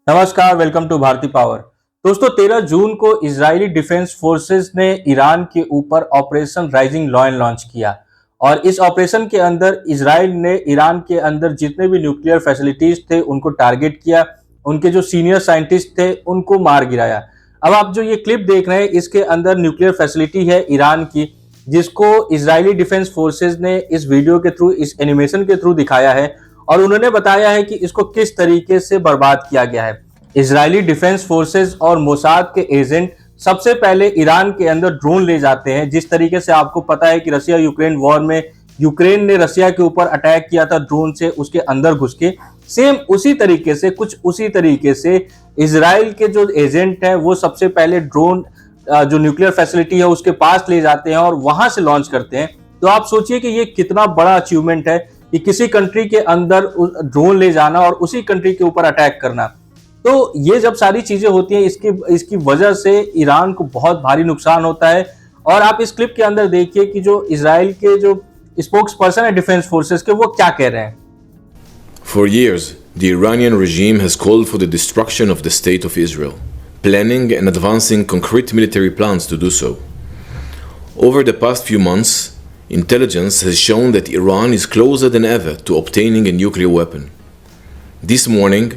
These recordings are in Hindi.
नमस्कार, वेलकम टू भारती पावर। दोस्तों, 13 जून को इजरायली डिफेंस फोर्सेस ने ईरान के ऊपर ऑपरेशन राइजिंग लॉयन लॉन्च किया और इस ऑपरेशन के अंदर इजराइल ने ईरान के अंदर जितने भी न्यूक्लियर फैसिलिटीज थे उनको टारगेट किया, उनके जो सीनियर साइंटिस्ट थे उनको मार गिराया। अब आप जो ये क्लिप देख रहे हैं इसके अंदर न्यूक्लियर फैसिलिटी है ईरान की, जिसको इजरायली डिफेंस फोर्सेज ने इस वीडियो के थ्रू, इस एनिमेशन के थ्रू दिखाया है और उन्होंने बताया है कि इसको किस तरीके से बर्बाद किया गया है। इजरायली डिफेंस फोर्सेज और मोसाद के एजेंट सबसे पहले ईरान के अंदर ड्रोन ले जाते हैं। जिस तरीके से आपको पता है कि रशिया यूक्रेन वॉर में यूक्रेन ने रशिया के ऊपर अटैक किया था ड्रोन से, उसके अंदर घुस के, सेम उसी तरीके से, कुछ उसी तरीके से इजराइल के जो एजेंट हैं वो सबसे पहले ड्रोन जो न्यूक्लियर फैसिलिटी है उसके पास ले जाते हैं और वहां से लॉन्च करते हैं। तो आप सोचिए कि ये कितना बड़ा अचीवमेंट है कि किसी कंट्री के अंदर ड्रोन ले जाना और उसी कंट्री के ऊपर अटैक करना। तो ये जब सारी चीजें होती हैं इसकी वजह से ईरान को बहुत भारी नुकसान होता है। और आप इस क्लिप के अंदर देखिए कि जो इजराइल के जो स्पोक्स पर्सन है डिफेंस फोर्सेस के, वो क्या कह रहे हैं। For years, the Iranian regime has called for the destruction of the state of Israel, planning and advancing concrete military plans to do so. Over the past few months, intelligence has shown that Iran is closer than ever to obtaining a nuclear weapon. This morning,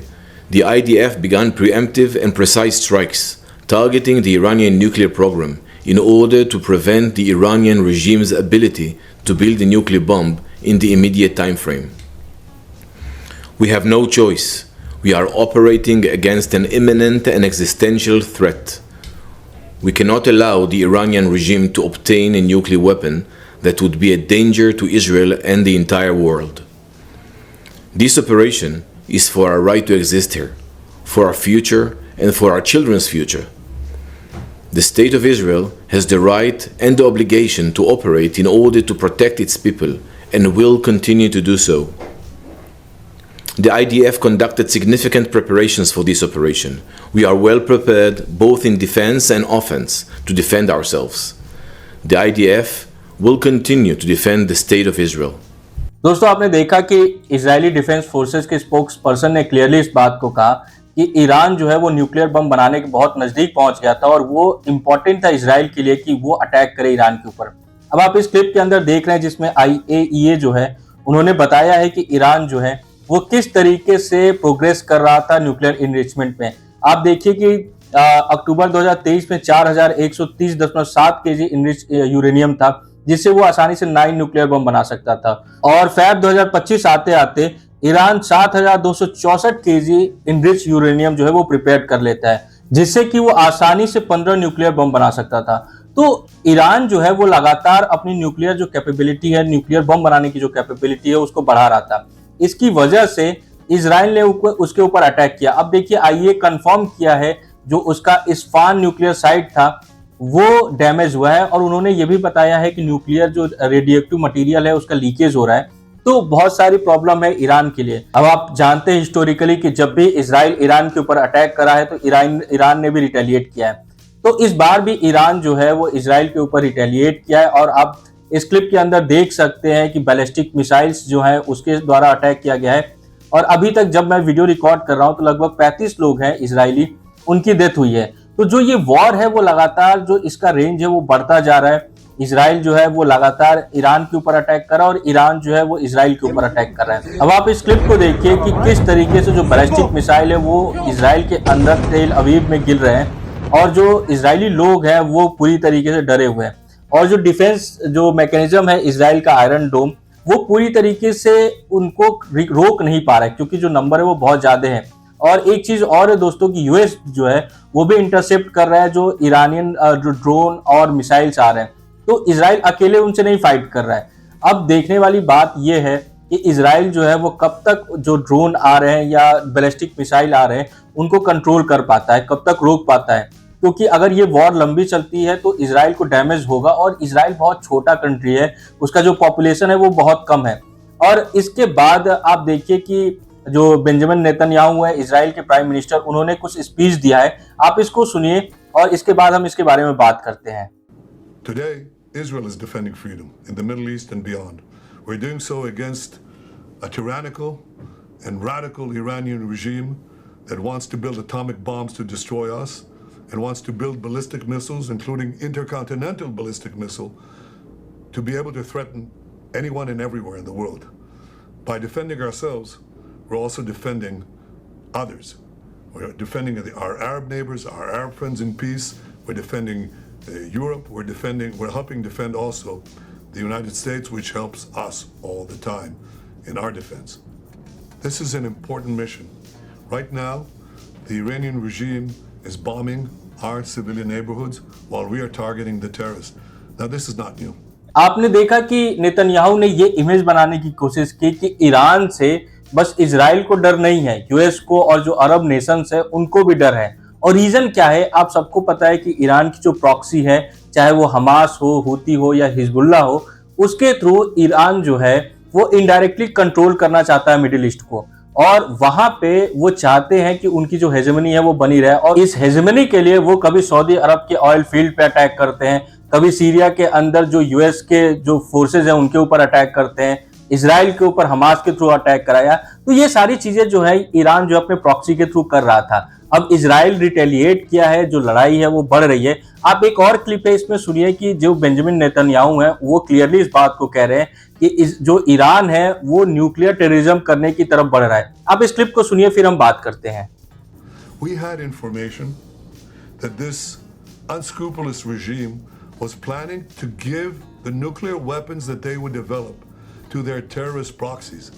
the IDF began preemptive and precise strikes targeting the Iranian nuclear program in order to prevent the Iranian regime's ability to build a nuclear bomb in the immediate time frame. We have no choice. We are operating against an imminent and existential threat. We cannot allow the Iranian regime to obtain a nuclear weapon that would be a danger to Israel and the entire world. This operation is for our right to exist here, for our future and for our children's future. The State of Israel has the right and the obligation to operate in order to protect its people and will continue to do so. The IDF conducted significant preparations for this operation. We are well prepared both in defense and offense to defend ourselves. The IDF will continue to defend the State of Israel. दोस्तों, आपने देखा कि इजरायली डिफेंस फोर्सेस के स्पोक्स पर्सन ने क्लियरली इस बात को कहा कि ईरान जो है वो न्यूक्लियर बम बनाने के बहुत नजदीक पहुंच गया था और वो इंपॉर्टेंट था इजराइल के लिए कि वो अटैक करे ईरान के ऊपर। अब आप इस क्लिप के अंदर देख रहे हैं जिसमें IAEA जो है उन्होंने बताया है कि ईरान जो है वो किस तरीके से प्रोग्रेस कर रहा था न्यूक्लियर इनरिचमेंट में। आप देखिए कि अक्टूबर 2023 में 4130.7 केजी इनरिच यूरेनियम था, जिससे वो आसानी से 9 न्यूक्लियर बम बना सकता था। और फेब 2025 आते आते ईरान 7264 केजी इनरिच यूरेनियम जो है वो प्रिपेयर कर लेता है, जिससे कि वो आसानी से 15 न्यूक्लियर बम बना सकता था। तो ईरान जो है वो लगातार अपनी न्यूक्लियर जो कैपेबिलिटी है, न्यूक्लियर बम बनाने की जो कैपेबिलिटी है उसको बढ़ा रहा था। इसकी वजह से इजराइल ने उसके ऊपर अटैक किया। अब देखिए, IAEA कंफर्म किया है जो उसका इस्फान न्यूक्लियर साइट था वो डैमेज हुआ है और उन्होंने ये भी बताया है कि न्यूक्लियर जो रेडियोएक्टिव मटेरियल है उसका लीकेज हो रहा है। तो बहुत सारी प्रॉब्लम है ईरान के लिए। अब आप जानते हैं हिस्टोरिकली कि जब भी इजराइल ईरान के ऊपर अटैक करा है तो ईरान ने भी रिटेलिएट किया है। तो इस बार भी ईरान जो है वो इजराइल के ऊपर रिटेलिएट किया है और आप इस क्लिप के अंदर देख सकते हैं कि बैलिस्टिक मिसाइल्स जो है उसके द्वारा अटैक किया गया है। और अभी तक जब मैं वीडियो रिकॉर्ड कर रहा हूं तो लगभग 35 लोग हैं इजरायली, उनकी डेथ हुई है। तो जो ये वॉर है वो लगातार जो इसका रेंज है वो बढ़ता जा रहा है। इजराइल जो है वो लगातार ईरान के ऊपर अटैक कर रहा है और ईरान जो है वो इजराइल के ऊपर अटैक कर रहा है। अब आप इस क्लिप को देखिए कि किस तरीके से जो बैलिस्टिक मिसाइल है वो इजराइल के अंदर तेल अवीव में गिर रहे हैं और जो इजरायली लोग हैं वो पूरी तरीके से डरे हुए हैं। और जो डिफेंस जो मैकेनिज्म है इजराइल का आयरन डोम, वो पूरी तरीके से उनको रोक नहीं पा रहा है क्योंकि जो नंबर है वो बहुत ज्यादा है। और एक चीज और है दोस्तों कि यूएस जो है वो भी इंटरसेप्ट कर रहा है जो ईरानियन जो ड्रोन और मिसाइल्स आ रहे हैं। तो इजराइल अकेले उनसे नहीं फाइट कर रहा है। अब देखने वाली बात यह है कि इजराइल जो है वो कब तक जो ड्रोन आ रहे हैं या बैलिस्टिक मिसाइल आ रहे हैं उनको कंट्रोल कर पाता है, कब तक रोक पाता है। क्योंकि अगर ये वॉर लंबी चलती है तो इजराइल को डैमेज होगा और इजराइल बहुत छोटा कंट्री है, उसका जो पॉपुलेशन है वो बहुत कम है। और इसके बाद आप देखिए कि जो बेंजामिन नेतन्याहू है इजराइल के प्राइम मिनिस्टर, उन्होंने कुछ स्पीच दिया है, आप इसको सुनिए और इसके बाद हम इसके बारे में बात करते हैं। Today, Israel is defending freedom in the Middle East and beyond. We're doing so against a tyrannical and radical Iranian regime that wants to build atomic bombs to destroy us and wants to build ballistic missiles, including intercontinental ballistic missile, to be able to threaten anyone and everywhere in the world. By defending ourselves, we're also defending others. We're defending our Arab neighbors, our Arab friends in peace. We're defending Europe. We're helping defend also the United States, which helps us all the time in our defense. This is an important mission. Right now, the Iranian regime is bombing our civilian neighborhoods while we are targeting the terrorists. Now, this is not new. आपने देखा कि नेतन्याहू ने ये इमेज बनाने की कोशिश की कि ईरान से बस इजराइल को डर नहीं है, यूएस को और जो अरब नेशंस है उनको भी डर है। और रीजन क्या है, आप सबको पता है कि ईरान की जो प्रॉक्सी है, चाहे वो हमास हो, हूती हो या हिजबुल्लाह हो, उसके थ्रू ईरान जो है वो इनडायरेक्टली कंट्रोल करना चाहता है मिडिल ईस्ट को, और वहां पे वो चाहते हैं कि उनकी जो हेजेमनी है वो बनी रहे। और इस हेजेमनी के लिए वो कभी सऊदी अरब के ऑयल फील्ड पे अटैक करते हैं, कभी सीरिया के अंदर जो यूएस के जो फोर्सेज हैं उनके ऊपर अटैक करते हैं, इजराइल के ऊपर हमास के थ्रू अटैक कराया। तो ये सारी चीजें जो है ईरान जो अपने प्रॉक्सी के थ्रू कर रहा था। अब इजराइल रिटेलिएट किया है, जो लड़ाई है वो बढ़ रही है। आप एक और क्लिप है इसमें सुनिए कि जो बेंजामिन नेतन्याहू है वो क्लियरली इस बात को कह रहे हैं कि जो ईरान है वो न्यूक्लियर टेररिज्म करने की तरफ बढ़ रहा है। आप इस क्लिप को सुनिए, फिर हम बात करते हैं। We had information that this unscrupulous regime was planning to give the nuclear weapons that they would develop to their terrorist proxies.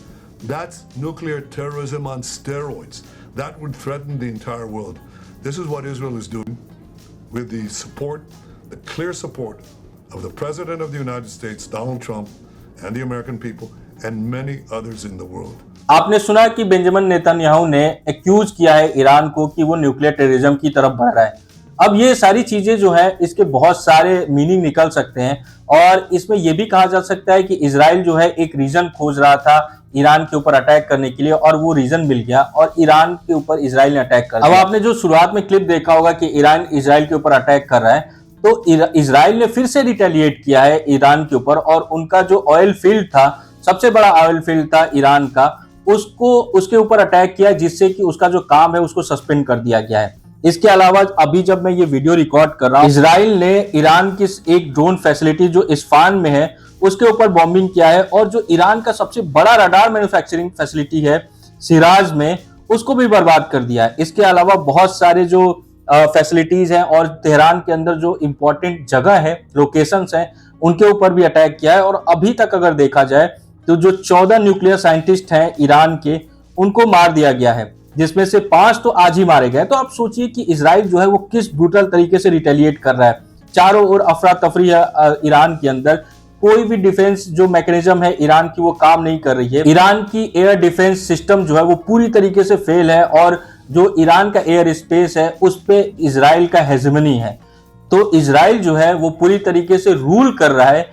That's nuclear terrorism on steroids. That would threaten the entire world. This is what Israel is doing with the support, the clear support of the President of the United States, Donald Trump, and the American people, and many others in the world. आपने सुना कि बेंजामिन नेतन्याहू ने एक्यूज किया है ईरान को कि वो न्यूक्लियर टेररिज्म की तरफ बढ़ रहा है। अब ये सारी चीजें जो है इसके बहुत सारे मीनिंग निकल सकते हैं, और इसमें यह भी कहा जा सकता है कि इजराइल जो है एक रीजन खोज रहा था ईरान के ऊपर अटैक करने के लिए, और वो रीजन मिल गया और ईरान के ऊपर इजराइल ने अटैक कर दिया। अब आपने जो शुरुआत में क्लिप देखा होगा कि ईरान इजराइल के ऊपर अटैक कर रहा है, तो इजराइल ने फिर से रिटेलिएट किया है ईरान के ऊपर, और उनका जो ऑयल फील्ड था, सबसे बड़ा ऑयल फील्ड था ईरान का, उसके ऊपर अटैक किया, जिससे कि उसका जो काम है उसको सस्पेंड कर दिया गया है। इसके अलावा अभी जब मैं ये वीडियो रिकॉर्ड कर रहा हूं, इजराइल ने ईरान की एक ड्रोन फैसिलिटी जो इस्फहान में है उसके ऊपर बॉम्बिंग किया है, और जो ईरान का सबसे बड़ा रडार मैन्युफैक्चरिंग फैसिलिटी है सिराज में, उसको भी बर्बाद कर दिया है। इसके अलावा बहुत सारे जो फैसिलिटीज हैं और तेहरान के अंदर जो इंपॉर्टेंट जगह है, लोकेशंस हैं, उनके ऊपर भी अटैक किया है। और अभी तक अगर देखा जाए तो जो 14 न्यूक्लियर साइंटिस्ट हैं ईरान के, उनको मार दिया गया है, जिसमें से 5 तो आज ही मारे गए। तो आप सोचिए कि इजराइल जो है वो किस ब्रूटल तरीके से रिटेलिएट कर रहा है। चारों ओर अफरा तफरी है ईरान के अंदर, कोई भी डिफेंस जो मैकेनिज्म है ईरान की वो काम नहीं कर रही है। ईरान की एयर डिफेंस सिस्टम जो है वो पूरी तरीके से फेल है, और जो ईरान का एयर स्पेस है उस पे इजराइल का हेजेमनी है। तो इजराइल जो है वो पूरी तरीके से रूल कर रहा है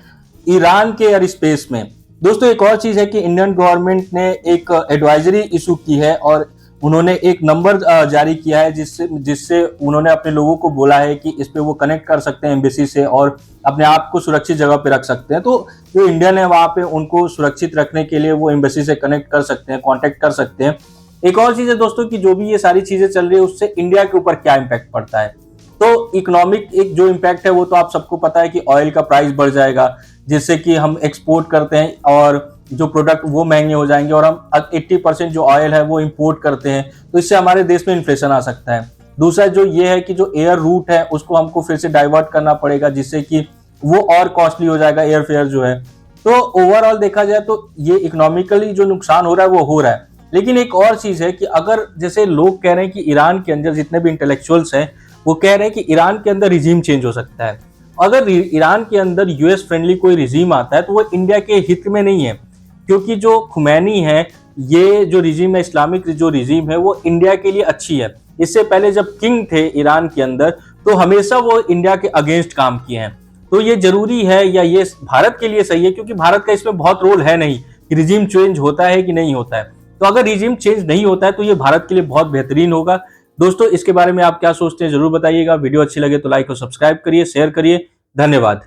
ईरान के एयर स्पेस में। दोस्तों, एक और चीज है कि इंडियन गवर्नमेंट ने एक एडवाइजरी इशू की है, और उन्होंने एक नंबर जारी किया है जिससे उन्होंने अपने लोगों को बोला है कि इस पे वो कनेक्ट कर सकते हैं एम्बेसी से और अपने आप को सुरक्षित जगह पे रख सकते हैं। तो जो इंडियन है वहां पे उनको सुरक्षित रखने के लिए वो एम्बेसी से कनेक्ट कर सकते हैं, कांटेक्ट कर सकते हैं। एक और चीज है दोस्तों कि जो भी ये सारी चीजें चल रही है उससे इंडिया के ऊपर क्या इम्पैक्ट पड़ता है। तो इकोनॉमिक एक जो इम्पैक्ट है वो तो आप सबको पता है कि ऑयल का प्राइस बढ़ जाएगा, जिससे कि हम एक्सपोर्ट करते हैं और जो प्रोडक्ट वो महंगे हो जाएंगे, और हम 80% जो ऑयल है वो इंपोर्ट करते हैं, तो इससे हमारे देश में इन्फ्लेशन आ सकता है। दूसरा जो ये है कि जो एयर रूट है उसको हमको फिर से डाइवर्ट करना पड़ेगा, जिससे कि वो और कॉस्टली हो जाएगा एयर फेयर जो है। तो ओवरऑल देखा जाए तो ये इकोनॉमिकली जो नुकसान हो रहा है वो हो रहा है। लेकिन एक और चीज है कि अगर जैसे लोग कह रहे हैं कि ईरान के अंदर जितने भी इंटेलेक्चुअल्स हैं वो कह रहे हैं कि ईरान के अंदर रिजीम चेंज हो सकता है। अगर ईरान के अंदर यूएस फ्रेंडली कोई रिजीम आता है तो वो इंडिया के हित में नहीं है, क्योंकि जो खुमैनी है, ये जो रिजीम है, इस्लामिक जो रिजीम है, वो इंडिया के लिए अच्छी है। इससे पहले जब किंग थे ईरान के अंदर तो हमेशा वो इंडिया के अगेंस्ट काम किए हैं। तो ये जरूरी है या ये भारत के लिए सही है, क्योंकि भारत का इसमें बहुत रोल है नहीं कि रिजीम चेंज होता है कि नहीं होता है। तो अगर रिजीम चेंज नहीं होता है तो ये भारत के लिए बहुत बेहतरीन होगा। दोस्तों, इसके बारे में आप क्या सोचते हैं जरूर बताइएगा। वीडियो अच्छी लगे तो लाइक और सब्सक्राइब करिए, शेयर करिए। धन्यवाद।